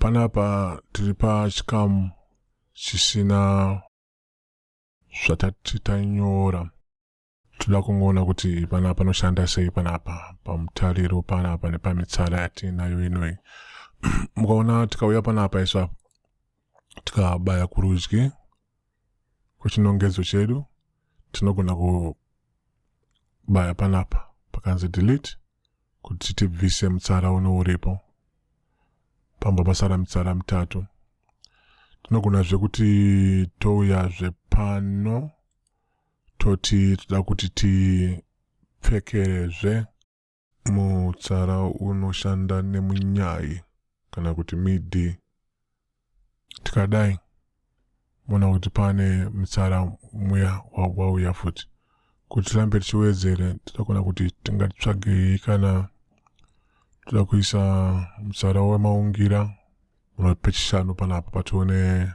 Panapa tiri pachikamu chisina zvatati tanyora. Toda kungoona kuti panapa panoshanda sei panapa pamutariro panapa nepamitsara yatinayo inoi. Mukaona tikauya panapa iswa tikabaya kurudyi kwechinongedzo chedu, tinogona kubaya panapa pakanzi delete kuti tibvise mutsara uno uripo. Pamba pasara mitsara mitatu. Tinogonazve kuti touyazve pano toti toda kuti tipfekerezve mutsara unoshanda nemunyayi kana kuti midi. Tikadai mona kuti pane mutsara muya wauya futi. Kuti tirambe tichiwedzere tinogona kuti tingatitsvagei kana toda kuisa mutsara wemaungira pechishanu panapa patione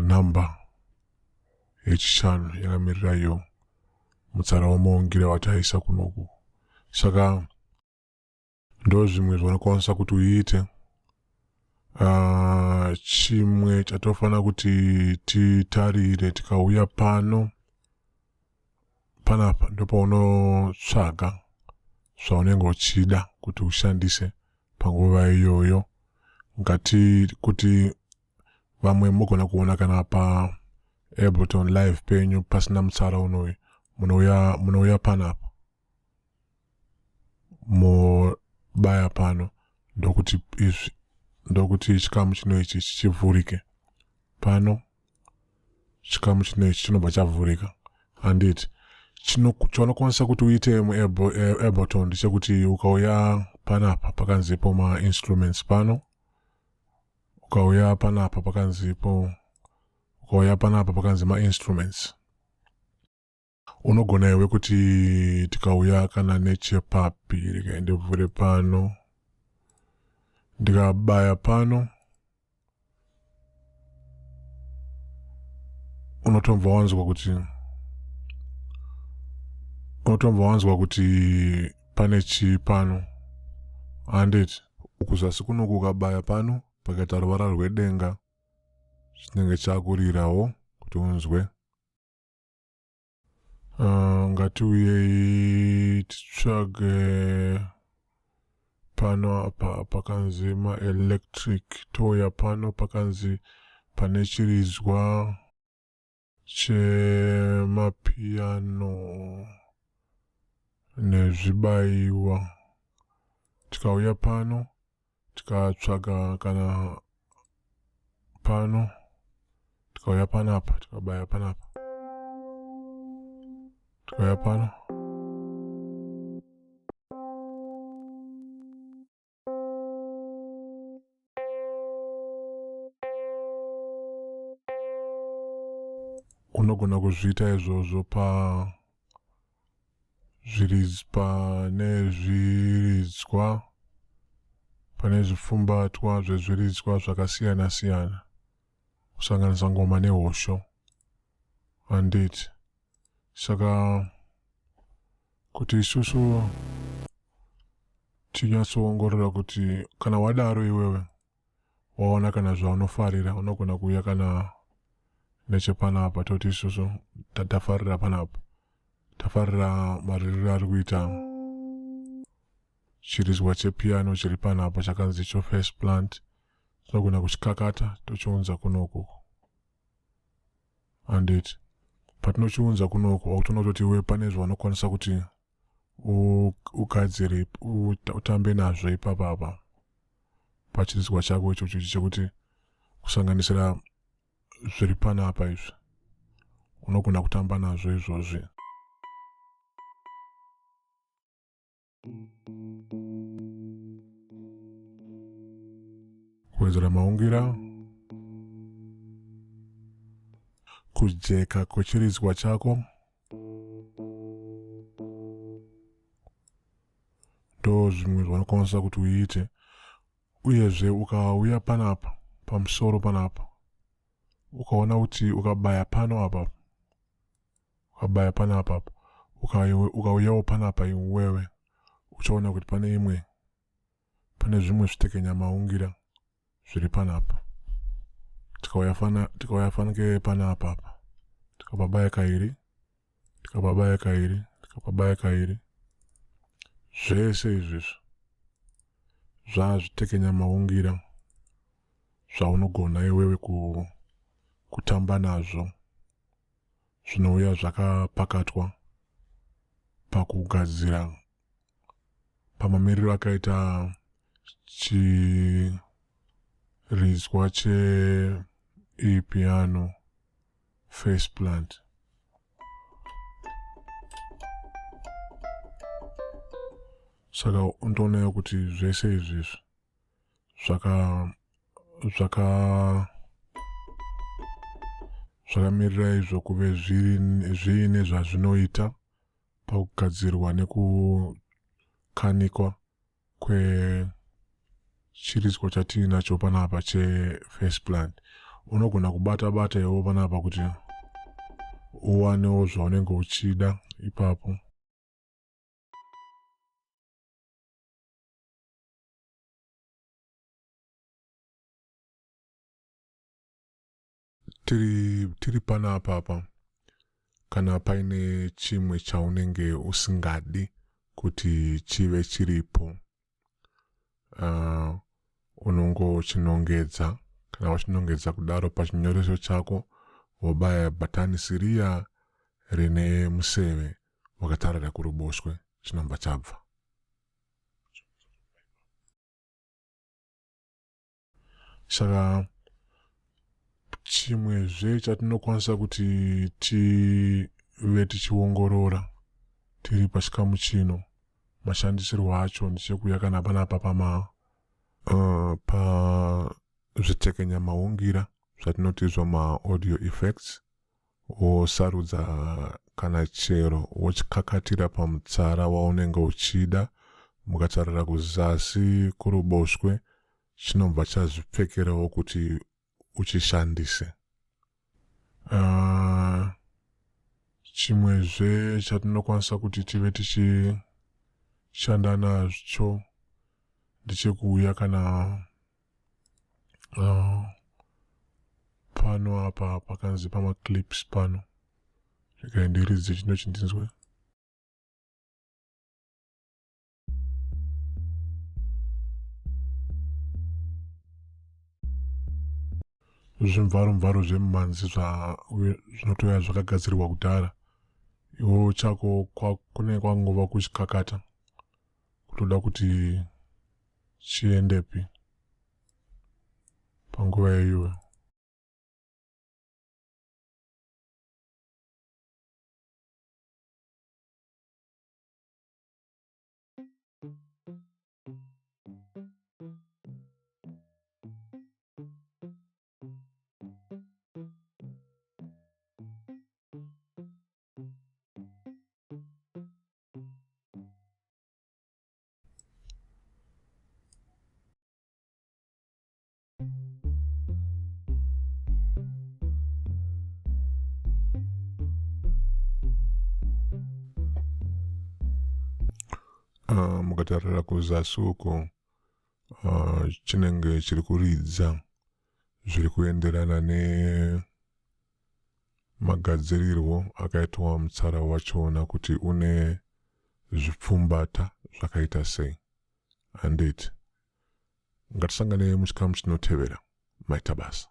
namba yechishanu yakamirira iyo mutsara wemaungira wataisa kunoku. Saka ndo zvimwe zvinokwanisa kuti uite. Chimwe chatofana kuti titarire tikauya panapa ndopaunotsvaga zvaunenge uchida kuti ushandise panguva iyoyo. Ngati kuti vamwe mugona kuona kana pa Ableton live penyu pasina mutsara unoyu munouya panapa mobaya pano ndokuti chikamu chinoichi chichivhurike pano. Chikamu chinoichi chinobva chavhurika. Handiti chaunokwanisa kuti uite muAbleton ndechekuti ukauya panapa pakanzipo ma-instruments pano, ukauya panapa pakanzi ma-instruments, unogona iwe kuti tikauya kana nechepapiri ndivhure pano, ndikabaya pano unotomva wanzwa kuti pane chi pano. Handiti kuzasi kunoku ukabaya pano pakaita ruvara rwedenga chinenge chakurirawo kuti unzwe. Ngatiuyei titsvage pano apa pakanzi ma-electric, touya pano pakanzi pane chiridzwa chemapiano nezvibayiwa. Tikauya pano tikatsvaga kana pano, tikauya panapa tikabaya panapa, tikauya pano unogona kuzviita izvozvo pane zviridzwa, pane zvifumbatwa zvezviridzwa zvakasiyana siyana, kusanganisa ngoma nehosho. Handiti saka kuti isusu tinyatsoongorora kuti kana wadaro iwewe waona kana zvaunofarira unogona kuuya kana nechepanapa toti isusu tafarira panapa, tafarira maririro ari kuita chiridzwa chepiano chiri panapa chakanzi cho first plant. Tinogona kuchikakata tochiunza kunoku. Handiti patinochiunza kunoku autonoona kuti iwe pane zvaunokwanisa kuti ugadzire utambe nazvo ipapa pachiridzwa chako ichocho chekuti kusanganisira zviri panapa izvi unogona kutamba nazvo izvozvi. Kuwedzera maungira, kujeka kwechiridzwa chako, ndo zvimwe zvaunokwanisa kuti uite. Uyezve ukauya panapa pamusoro panapa ukaona kuti ukabaya pano apa, ukabaya panapa ukauyawo panapa iwewe uchaona kuti pane zvimwe zvitekenya maungira zviri panapa. Tikauya fanike panapa apa. Tikapabaya kairi, tikapabaya kairi, tikapabaya kairi. Zvese izvizvi zvazvitekenya maungira zvaunogona iwewe kutamba nazvo. Zvinouya zvakapakatwa pakugadzira pamamiriro akaita chirizwa piano face plant. Saka undoona kuti zvese izvizvi zvakamirira izvo kuve zviine zvazvinoita pakugadzirwa nekukanikwa kwechirizwa chatinacho panapa cheface plant. Unogona kubata iwo panapa kuti uwanewo zvaunenge uchida ipapo. Tiri panapa apa, kana paine chimwe chaunenge usingadi kuti chive chiripo, unongochinongedza. Kana wachinongedza kudaro pachinyoreso chako wobaya bhatani siriya rine museve wakatarira kuruboshwe, chinobva chabva. Saka chimwezve chatinokwanisa kuti tive tichiongorora tiri pachikamu chino, mashandisirwo acho ndechekuya kana panapa pazvitekenya maungira zvatinoti audio effects, wosarudza kana chero wochikakatira pamutsara waunenge uchida, mukatarira kuzasi kuruboshwe chinobva chazvipfekerawo kuti uchishandise. Chimwezve chatinokwanisa kuti tive tichishanda nazvo ndechekuuya kana pano apa pakanzi pamaclips pano. Regai ndiridze chino chindinzwe. Zvimvaro zvemumhanzi zvinotoya zvakagadzirwa kudhara. Iwo chako kune kwangova kuchikakata kutoda kuti chiendepi panguva iyoyo. Mukatarira kuzasi uko chinenge chiri kuridza zviri kuenderana nemagadzirirwo akaitwa mutsara wachona kuti une zvipfumbata zvakaita sei. Handiti ngatisangane muchikamu chinotevera. Maita basa.